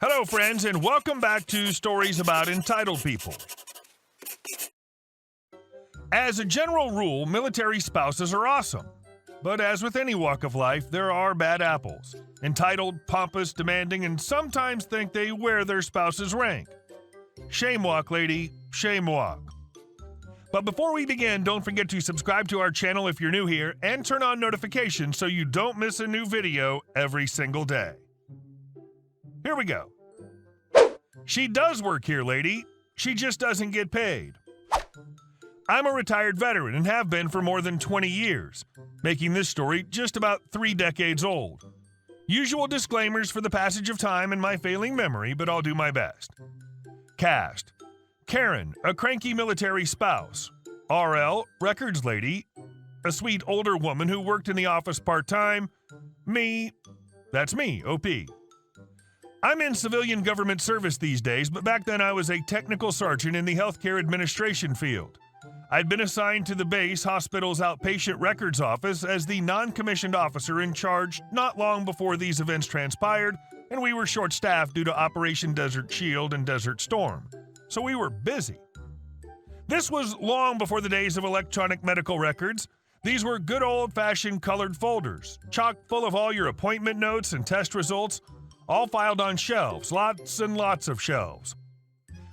Hello, friends, and welcome back to Stories About Entitled People. As a general rule, military spouses are awesome. But as with any walk of life, there are bad apples. Entitled, pompous, demanding, and sometimes think they wear their spouse's rank. Shame walk, lady, shame walk. But before we begin, don't forget to subscribe to our channel if you're new here and turn on notifications so you don't miss a new video every single day. Here we go. She does work here, lady. She just doesn't get paid. I'm a retired veteran and have been for more than 20 years, making this story just about 3 decades old. Usual disclaimers for the passage of time and my failing memory, but I'll do my best. Cast: Karen, a cranky military spouse. RL, records lady. A sweet older woman who worked in the office part-time. Me, that's me, OP. I'm in civilian government service these days, but back then I was a technical sergeant in the healthcare administration field. I'd been assigned to the base hospital's outpatient records office as the non-commissioned officer in charge not long before these events transpired, and we were short-staffed due to Operation Desert Shield and Desert Storm. So we were busy. This was long before the days of electronic medical records. These were good old-fashioned colored folders, chock full of all your appointment notes and test results, all filed on shelves, lots and lots of shelves.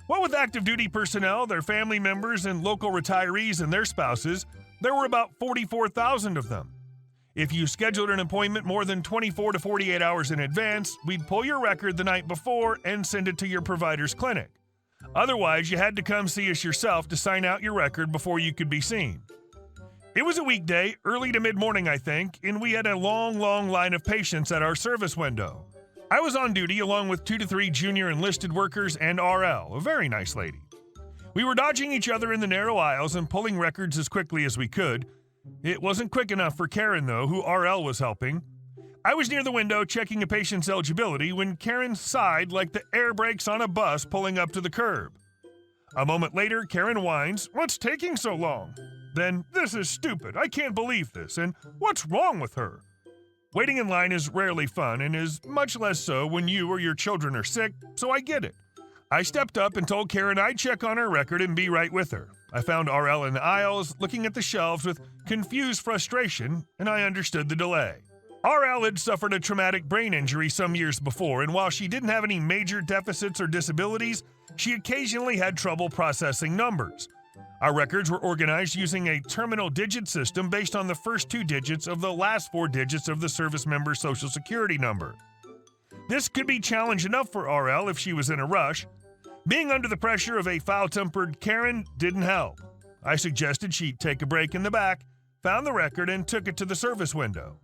What with active duty personnel, their family members, and local retirees and their spouses, there were about 44,000 of them. If you scheduled an appointment more than 24 to 48 hours in advance, we'd pull your record the night before and send it to your provider's clinic. Otherwise, you had to come see us yourself to sign out your record before you could be seen. It was a weekday, early to mid-morning, I think, and we had a long line of patients at our service window. I was on duty along with 2 to 3 junior enlisted workers and RL, a very nice lady. We were dodging each other in the narrow aisles and pulling records as quickly as we could. It wasn't quick enough for Karen, though, who RL was helping. I was near the window checking a patient's eligibility when Karen sighed like the air brakes on a bus pulling up to the curb. A moment later, Karen whines, "What's taking so long?" Then, "This is stupid. I can't believe this. And what's wrong with her?" Waiting in line is rarely fun and is much less so when you or your children are sick, so I get it. I stepped up and told Karen I'd check on her record and be right with her. I found RL in the aisles, looking at the shelves with confused frustration, and I understood the delay. RL had suffered a traumatic brain injury some years before, and while she didn't have any major deficits or disabilities, she occasionally had trouble processing numbers. Our records were organized using a terminal digit system based on the first 2 digits of the last 4 digits of the service member's social security number. This could be challenge enough for RL if she was in a rush. Being under the pressure of a foul-tempered Karen didn't help. I suggested she take a break in the back, found the record, and took it to the service window.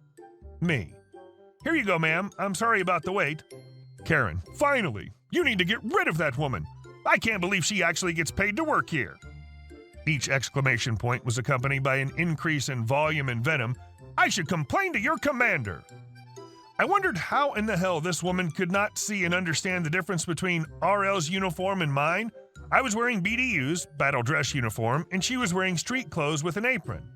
Me: "Here you go, ma'am. I'm sorry about the wait." Karen: "Finally! You need to get rid of that woman. I can't believe she actually gets paid to work here." Each exclamation point was accompanied by an increase in volume and venom. "I should complain to your commander." I wondered how in the hell this woman could not see and understand the difference between RL's uniform and mine. I was wearing BDU's, battle dress uniform, and she was wearing street clothes with an apron.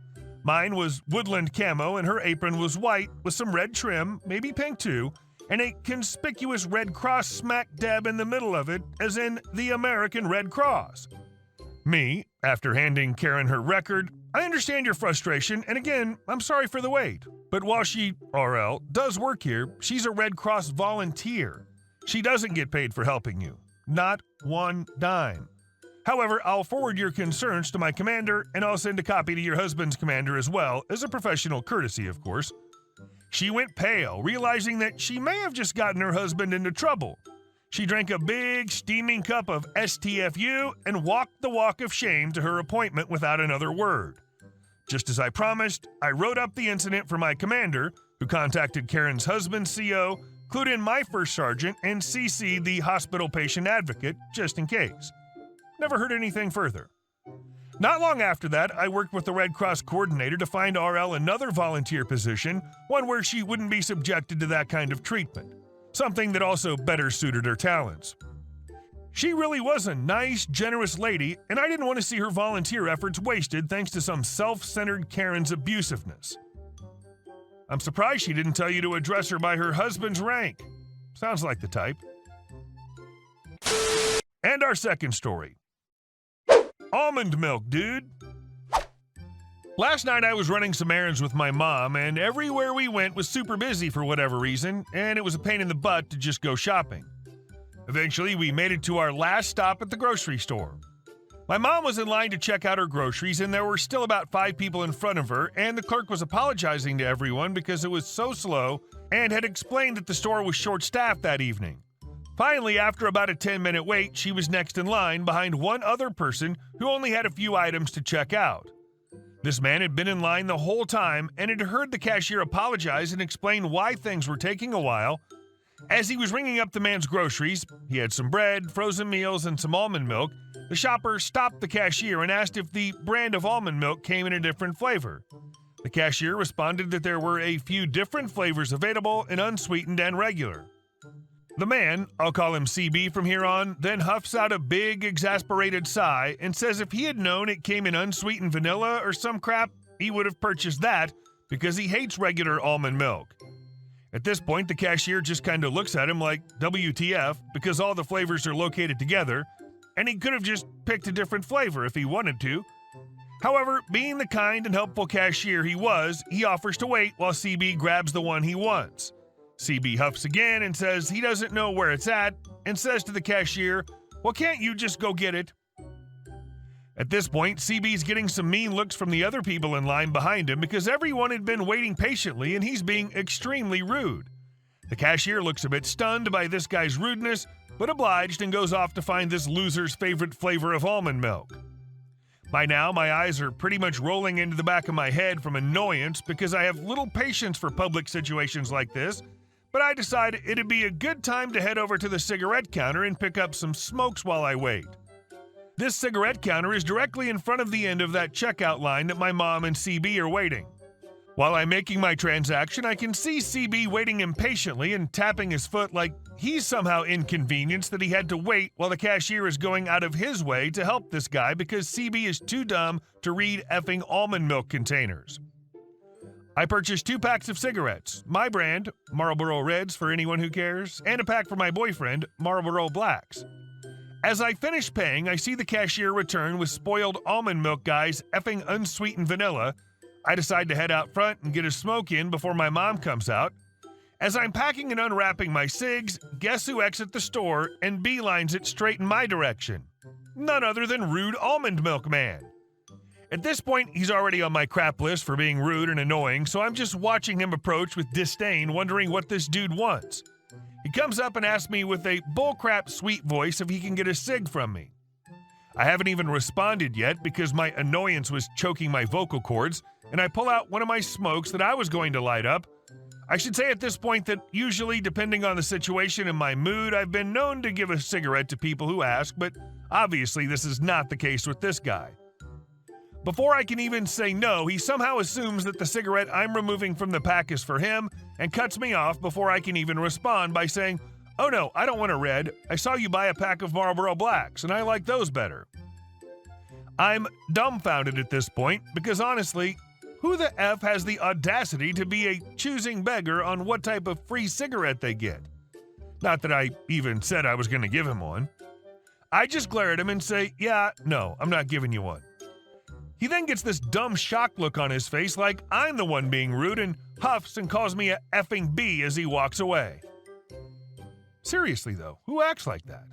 Mine was woodland camo and her apron was white with some red trim, maybe pink too, and a conspicuous red cross smack dab in the middle of it, as in the American Red Cross. Me, after handing Karen her record: "I understand your frustration, and again, I'm sorry for the wait. But while she, RL, does work here, she's a Red Cross volunteer. She doesn't get paid for helping you. Not 1 dime. However, I'll forward your concerns to my commander, and I'll send a copy to your husband's commander as well, as a professional courtesy, of course." She went pale, realizing that she may have just gotten her husband into trouble. She drank a big, steaming cup of STFU and walked the walk of shame to her appointment without another word. Just as I promised, I wrote up the incident for my commander, who contacted Karen's husband's CO, clued in my first sergeant, and CC'd the hospital patient advocate, just in case. Never heard anything further. Not long after that, I worked with the Red Cross coordinator to find RL another volunteer position, one where she wouldn't be subjected to that kind of treatment. Something that also better suited her talents. She really was a nice, generous lady, and I didn't want to see her volunteer efforts wasted thanks to some self-centered Karen's abusiveness. I'm surprised she didn't tell you to address her by her husband's rank. Sounds like the type. And our second story. Almond milk, dude. Last night I was running some errands with my mom, and everywhere we went was super busy for whatever reason, and it was a pain in the butt to just go shopping. Eventually, we made it to our last stop at the grocery store. My mom was in line to check out her groceries, and there were still about 5 people in front of her, and the clerk was apologizing to everyone because it was so slow and had explained that the store was short-staffed that evening. Finally, after about a 10-minute wait, she was next in line behind one other person who only had a few items to check out. This man had been in line the whole time and had heard the cashier apologize and explain why things were taking a while. As he was ringing up the man's groceries, he had some bread, frozen meals, and some almond milk. The shopper stopped the cashier and asked if the brand of almond milk came in a different flavor. The cashier responded that there were a few different flavors available in unsweetened and regular. The man, I'll call him CB from here on, then huffs out a big, exasperated sigh and says if he had known it came in unsweetened vanilla or some crap, he would have purchased that because he hates regular almond milk. At this point, the cashier just kind of looks at him like, WTF, because all the flavors are located together, and he could have just picked a different flavor if he wanted to. However, being the kind and helpful cashier he was, he offers to wait while CB grabs the one he wants. CB huffs again and says he doesn't know where it's at, and says to the cashier, well, can't you just go get it? At this point, CB's getting some mean looks from the other people in line behind him because everyone had been waiting patiently and he's being extremely rude. The cashier looks a bit stunned by this guy's rudeness, but obliged and goes off to find this loser's favorite flavor of almond milk. By now, my eyes are pretty much rolling into the back of my head from annoyance because I have little patience for public situations like this, but I decided it'd be a good time to head over to the cigarette counter and pick up some smokes while I wait. This cigarette counter is directly in front of the end of that checkout line that my mom and CB are waiting. While I'm making my transaction, I can see CB waiting impatiently and tapping his foot like he's somehow inconvenienced that he had to wait while the cashier is going out of his way to help this guy because CB is too dumb to read effing almond milk containers. I purchased 2 packs of cigarettes, my brand, Marlboro Reds for anyone who cares, and a pack for my boyfriend, Marlboro Blacks. As I finish paying, I see the cashier return with spoiled almond milk guy's effing unsweetened vanilla. I decide to head out front and get a smoke in before my mom comes out. As I'm packing and unwrapping my cigs, guess who exits the store and beelines it straight in my direction? None other than Rude Almond Milk Man. At this point, he's already on my crap list for being rude and annoying, so I'm just watching him approach with disdain, wondering what this dude wants. He comes up and asks me with a bullcrap sweet voice if he can get a cig from me. I haven't even responded yet because my annoyance was choking my vocal cords, and I pull out one of my smokes that I was going to light up. I should say at this point that usually, depending on the situation and my mood, I've been known to give a cigarette to people who ask, but obviously this is not the case with this guy. Before I can even say no, he somehow assumes that the cigarette I'm removing from the pack is for him and cuts me off before I can even respond by saying, "Oh no, I don't want a red. I saw you buy a pack of Marlboro Blacks and I like those better." I'm dumbfounded at this point because honestly, who the F has the audacity to be a choosing beggar on what type of free cigarette they get? Not that I even said I was going to give him one. I just glare at him and say, "Yeah, no, I'm not giving you one." He then gets this dumb shocked look on his face like I'm the one being rude and huffs and calls me a effing B as he walks away. Seriously though, who acts like that?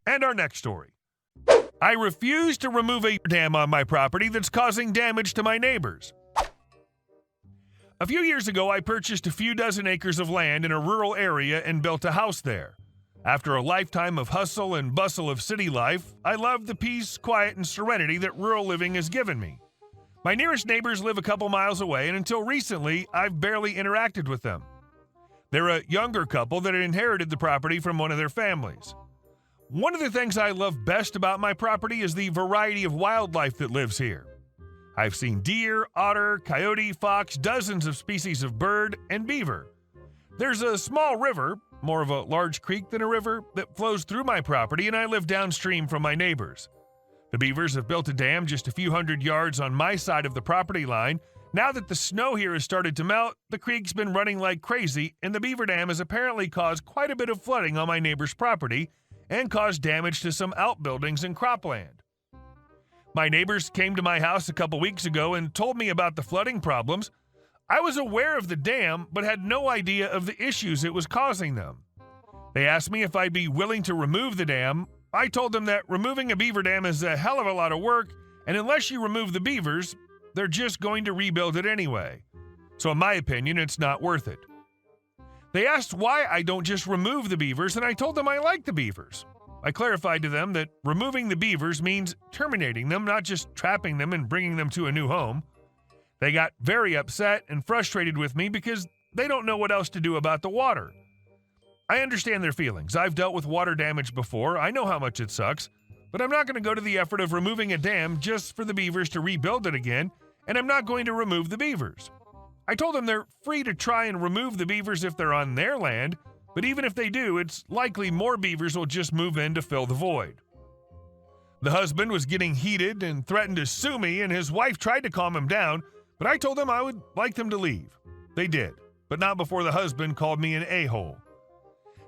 And our next story. I refuse to remove a dam on my property that's causing damage to my neighbors. A few years ago, I purchased a few dozen acres of land in a rural area and built a house there. After a lifetime of hustle and bustle of city life, I love the peace, quiet, and serenity that rural living has given me. My nearest neighbors live a couple miles away, and until recently, I've barely interacted with them. They're a younger couple that had inherited the property from one of their families. One of the things I love best about my property is the variety of wildlife that lives here. I've seen deer, otter, coyote, fox, dozens of species of bird, and beaver. There's a small river, more of a large creek than a river, that flows through my property, and I live downstream from my neighbors. The beavers have built a dam just a few hundred yards on my side of the property line Now that the snow here has started to melt, the creek's been running like crazy, and the beaver dam has apparently caused quite a bit of flooding on my neighbor's property and caused damage to some outbuildings and cropland. My neighbors came to my house a couple weeks ago and told me about the flooding problems. I was aware of the dam, but had no idea of the issues it was causing them. They asked me if I'd be willing to remove the dam. I told them that removing a beaver dam is a hell of a lot of work, and unless you remove the beavers, they're just going to rebuild it anyway. So in my opinion, it's not worth it. They asked why I don't just remove the beavers, and I told them I like the beavers. I clarified to them that removing the beavers means terminating them, not just trapping them and bringing them to a new home. They got very upset and frustrated with me because they don't know what else to do about the water. I understand their feelings. I've dealt with water damage before. I know how much it sucks, but I'm not going to go to the effort of removing a dam just for the beavers to rebuild it again, and I'm not going to remove the beavers. I told them they're free to try and remove the beavers if they're on their land, but even if they do, it's likely more beavers will just move in to fill the void. The husband was getting heated and threatened to sue me, and his wife tried to calm him down, but I told them I would like them to leave. They did, but not before the husband called me an a-hole.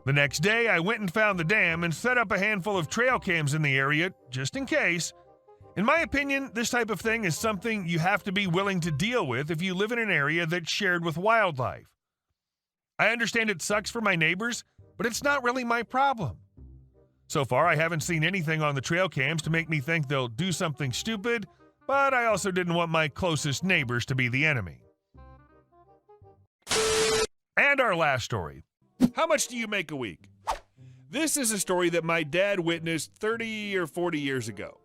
The next day, I went and found the dam and set up a handful of trail cams in the area, just in case. In my opinion, this type of thing is something you have to be willing to deal with if you live in an area that's shared with wildlife. I understand it sucks for my neighbors, but it's not really my problem. So far, I haven't seen anything on the trail cams to make me think they'll do something stupid, but I also didn't want my closest neighbors to be the enemy. And our last story. How much do you make a week? This is a story that my dad witnessed 30 or 40 years ago.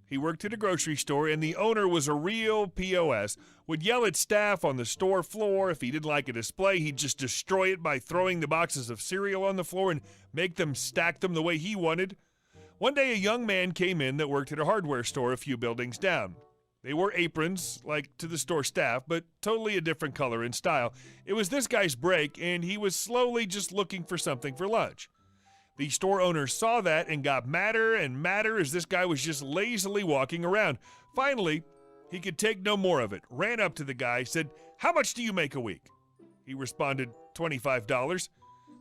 He worked at a grocery store, and the owner was a real POS, would yell at staff on the store floor. If he didn't like a display, he'd just destroy it by throwing the boxes of cereal on the floor and make them stack them the way he wanted. One day, a young man came in that worked at a hardware store a few buildings down. They wore aprons, like to the store staff, but totally a different color and style. It was this guy's break, and he was slowly just looking for something for lunch. The store owner saw that and got madder and madder as this guy was just lazily walking around. Finally, he could take no more of it, ran up to the guy, said, "How much do you make a week?" He responded, $25.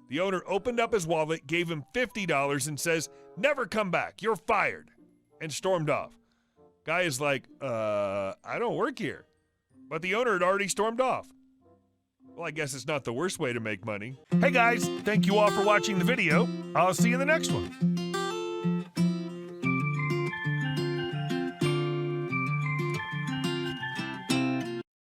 The owner opened up his wallet, gave him $50 and says, "Never come back, you're fired," and stormed off. Guy is like, I don't work here. But the owner had already stormed off. Well, I guess it's not the worst way to make money. Hey guys, thank you all for watching the video. I'll see you in the next one.